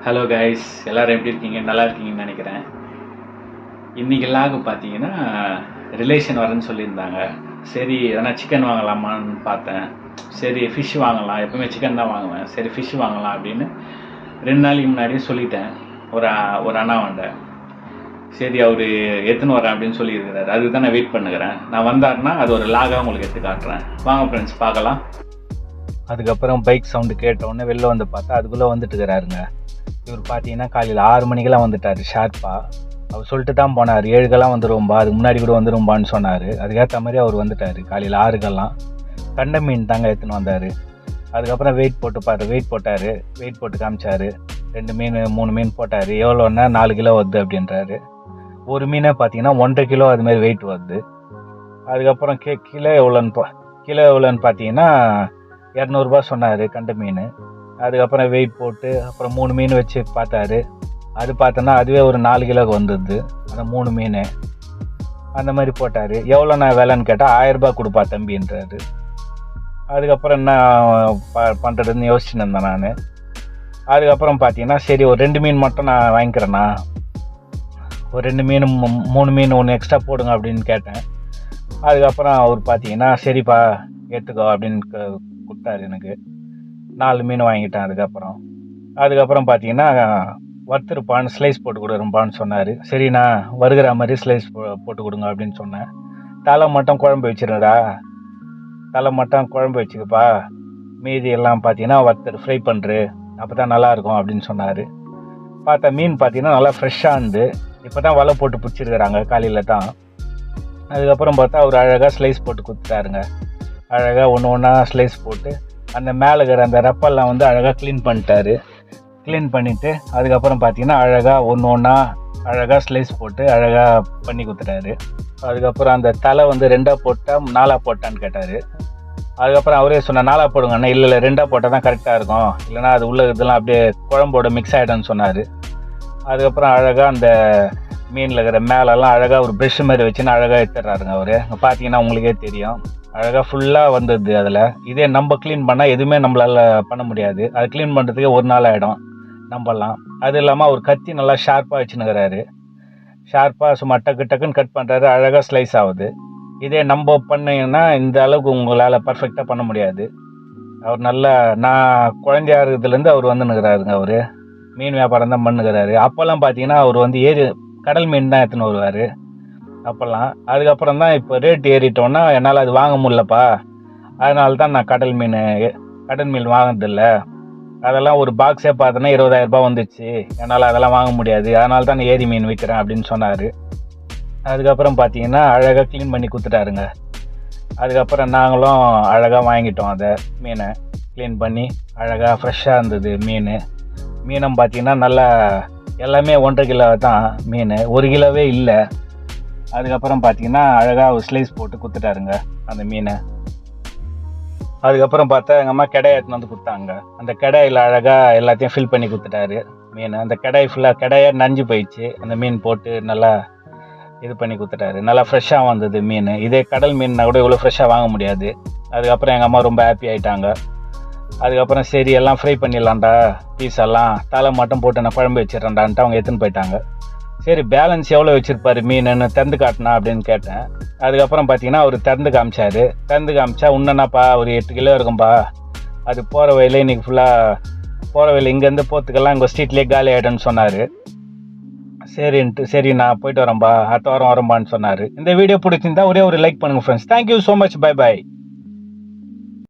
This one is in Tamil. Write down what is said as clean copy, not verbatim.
ஹலோ கைஸ், எல்லோரும் எப்படி இருக்கீங்க? நல்லா இருக்கீங்கன்னு நினைக்கிறேன். இன்றைக்கி லாகு பார்த்தீங்கன்னா ரிலேஷன் வரேன்னு சொல்லியிருந்தாங்க. சரி எதனா சிக்கன் வாங்கலாமான்னு பார்த்தேன். சரி ஃபிஷ் வாங்கலாம், எப்பவுமே சிக்கன் தான் வாங்குவேன். சரி ஃபிஷ் வாங்கலாம் அப்படின்னு 2 நாளைக்கு முன்னாடியே சொல்லிட்டேன். ஒரு அண்ணா வந்த சரி அவர் எடுத்துன்னு வரேன் அப்படின்னு சொல்லியிருக்கிறாரு. அதுக்கு தான் நான் வெயிட் பண்ணுகிறேன். நான் வந்தாருன்னா அது ஒரு லாகாக உங்களுக்கு எடுத்து காட்டுறேன். வாங்க ஃப்ரெண்ட்ஸ் பார்க்கலாம். அதுக்கப்புறம் பைக் சவுண்டு கேட்டவுடனே வெளில வந்து பார்த்தா அதுக்குள்ளே வந்துட்டு இருக்கிறாருங்க. இவர் பார்த்தீங்கன்னா காலையில் 6 மணிக்கெல்லாம் வந்துட்டார் ஷார்ப்பாக. அவர் சொல்லிட்டு தான் போனார் 7க்கெல்லாம் வந்துடுவோம்பா, அதுக்கு முன்னாடி கூட வந்துடும்பான்னு சொன்னார். அதுக்கேற்ற மாதிரி அவர் வந்துட்டார். காலையில் 6க்கெல்லாம் கண்ட மீன் தாங்க எடுத்துன்னு வந்தார். அதுக்கப்புறம் வெயிட் போட்டார். வெயிட் போட்டு காமிச்சார். 2 மீன் 3 மீன் போட்டார். எவ்வளோன்னா 4 கிலோ வருது அப்படின்றாரு. ஒரு மீனே பார்த்தீங்கன்னா 1.5 கிலோ அதுமாரி வெயிட் வருது. அதுக்கப்புறம் கிலோ எவ்வளோன்னு பார்த்தீங்கன்னா 200 சொன்னார் கண்ட மீன். அதுக்கப்புறம் வெயிட் போட்டு அப்புறம் 3 மீன் வச்சு பார்த்தாரு. அது பார்த்தோன்னா அதுவே ஒரு 4 கிலோக்கு வந்துடுது அந்த 3 மீன். அந்த மாதிரி போட்டார். எவ்வளோ நான் விலைன்னு கேட்டால் 1000 கொடுப்பா தம்பின்றாரு. அதுக்கப்புறம் என்ன பண்ணுறதுன்னு யோசிச்சுன்னு இருந்தேன் நான். அதுக்கப்புறம் பார்த்தீங்கன்னா சரி ஒரு 2 மீன் மட்டும் நான் வாங்கிக்கிறேண்ணா, ஒரு 2 மீன் 3 மீன் ஒன்று எக்ஸ்ட்ரா போடுங்க அப்படின்னு கேட்டேன். அதுக்கப்புறம் அவர் பார்த்தீங்கன்னா சரிப்பா எடுத்துக்கோ அப்படின்னு கொடுத்தாரு. எனக்கு 4 மீன் வாங்கிட்டேன். அதுக்கப்புறம் பார்த்தீங்கன்னா வறுத்துருப்பான்னு ஸ்லைஸ் போட்டு கொடுக்குறப்பான்னு சொன்னார். சரி நான் வருகிற மாதிரி ஸ்லைஸ் போட்டு கொடுங்க அப்படின்னு சொன்னேன். தலை மட்டும் குழம்பு வச்சுக்கப்பா, மீதி எல்லாம் பார்த்தீங்கன்னா ஃப்ரை பண்ணுறு, அப்போ தான் நல்லாயிருக்கும் அப்படின்னு சொன்னார். பார்த்தா மீன் பார்த்தீங்கன்னா நல்லா ஃப்ரெஷ்ஷாக இருந்து இப்போ தான் வலை போட்டு பிடிச்சிருக்கிறாங்க காலையில் தான். அதுக்கப்புறம் பார்த்தா அவர் அழகாக ஸ்லைஸ் போட்டு கொடுத்துட்டாருங்க. அழகாக ஒன்று ஒன்றா ஸ்லைஸ் போட்டு அந்த மேலே இருக்கிற அந்த ரப்பெல்லாம் வந்து அழகாக க்ளீன் பண்ணிவிட்டு அதுக்கப்புறம் பார்த்தீங்கன்னா அழகாக ஒன்று ஒன்றா அழகாக ஸ்லைஸ் போட்டு அழகாக பண்ணி கொடுத்துட்டாரு. அதுக்கப்புறம் அந்த தலை வந்து 2ஆக போட்டா 4ஆக போட்டான்னு கேட்டார். அதுக்கப்புறம் அவரே சொன்னார் 4ஆக போடுங்கண்ணா. இல்லை 2ஆக போட்டால் தான் கரெக்டாக இருக்கும், இல்லைனா அது உள்ள இதெல்லாம் அப்படியே குழம்போட மிக்ஸ் ஆகிடும்னு சொன்னார். அதுக்கப்புறம் அழகாக அந்த மீனில் இருக்கிற மேலெல்லாம் அழகாக ஒரு ப்ரெஷ் மாதிரி வச்சுன்னு அழகாக எடுத்துடுறாருங்க அவர். பார்த்தீங்கன்னா உங்களுக்கே தெரியும் அழகாக ஃபுல்லாக வந்துடுது அதில். இதே நம்ம க்ளீன் பண்ணால் எதுவுமே நம்மளால் பண்ண முடியாது. அது க்ளீன் பண்ணுறதுக்கே ஒரு நாள் ஆகிடும் நம்பலாம். அது இல்லாமல் அவர் கத்தி நல்லா ஷார்ப்பாக வச்சுன்னுக்கிறாரு. ஷார்ப்பாக சும்மா டக்குன்னு கட் பண்ணுறாரு. அழகாக ஸ்லைஸ் ஆகுது. இதே நம்ம பண்ணிங்கன்னா இந்த அளவுக்கு உங்களால் பர்ஃபெக்டாக பண்ண முடியாது. அவர் நல்லா நான் குழந்தையா இருக்கிறதுலேருந்து அவர் வந்துன்னுக்கிறாருங்க. அவர் மீன் வியாபாரம் தான் பண்ணுகிறாரு. அப்போல்லாம் பார்த்தீங்கன்னா அவர் வந்து கடல் மீன் தான் எடுத்துன்னு வருவார் அப்போல்லாம். அதுக்கப்புறம் தான் இப்போ ரேட் ஏறிட்டோன்னா என்னால் அது வாங்க முடியலப்பா, அதனால தான் நான் கடல் மீன் வாங்கினதில்ல. அதெல்லாம் ஒரு பாக்ஸே பார்த்தோன்னா 20,000 வந்துச்சு, என்னால் அதெல்லாம் வாங்க முடியாது, அதனால தான் நான் ஏரி மீன் விற்கிறேன் அப்படின்னு சொன்னார். அதுக்கப்புறம் பார்த்தீங்கன்னா அழகாக க்ளீன் பண்ணி கொடுத்துட்டாருங்க. அதுக்கப்புறம் நாங்களும் அழகாக வாங்கிட்டோம். அதை மீனை க்ளீன் பண்ணி அழகாக ஃப்ரெஷ்ஷாக இருந்தது மீனும் பார்த்தீங்கன்னா நல்லா எல்லாமே 1.5 கிலோ தான் மீன், 1 கிலோவே இல்லை. அதுக்கப்புறம் பார்த்தீங்கன்னா அழகாக ஒரு ஸ்லைஸ் போட்டு கொடுத்துட்டாருங்க அந்த மீனை. அதுக்கப்புறம் பார்த்தா எங்கள் அம்மா கடாயை எடுத்துன்னு வந்து கொடுத்தாங்க. அந்த கடாயில் அழகாக எல்லாத்தையும் ஃபில் பண்ணி கொடுத்துட்டாரு மீன். அந்த கடாயை நஞ்சு போயிடுச்சு. அந்த மீன் போட்டு நல்லா இது பண்ணி கொடுத்துட்டாரு. நல்லா ஃப்ரெஷ்ஷாக வந்தது மீன். இதே கடல் மீன்னா கூட இவ்வளோ ஃப்ரெஷ்ஷாக வாங்க முடியாது. அதுக்கப்புறம் எங்கள் அம்மா ரொம்ப ஹாப்பி ஆகிட்டாங்க. அதுக்கப்புறம் சரி எல்லாம் ஃப்ரை பண்ணிடலாம்டா, பீஸ் எல்லாம் தலை மட்டும் போட்டு நான் குழம்பு வச்சிடறேன்டான்ட்டு அவங்க எடுத்துன்னு போயிட்டாங்க. சரி பேலன்ஸ் எவ்வளோ வச்சுருப்பாரு மீனுன்னு திறந்து காட்டினா அப்படின்னு கேட்டேன். அதுக்கப்புறம் பார்த்தீங்கன்னா அவர் திறந்து காமிச்சா இன்னும்னாப்பா ஒரு 8 கிலோ இருக்கும்பா, அது போகிற வயலில் இன்றைக்கி ஃபுல்லாக போகிற வயலில் இங்கேருந்து போகிறதுக்கெல்லாம் இங்கே ஸ்ட்ரீட்லேயே காலி ஆகிடும்னு சொன்னார். சரி நான் போயிட்டு வரேன்பா, அடுத்த வாரம் வரம்பான்னு சொன்னார். இந்த வீடியோ பிடிச்சிருந்தா ஒரே ஒரு லைக் பண்ணுங்கள் friends. Thank you so much. By.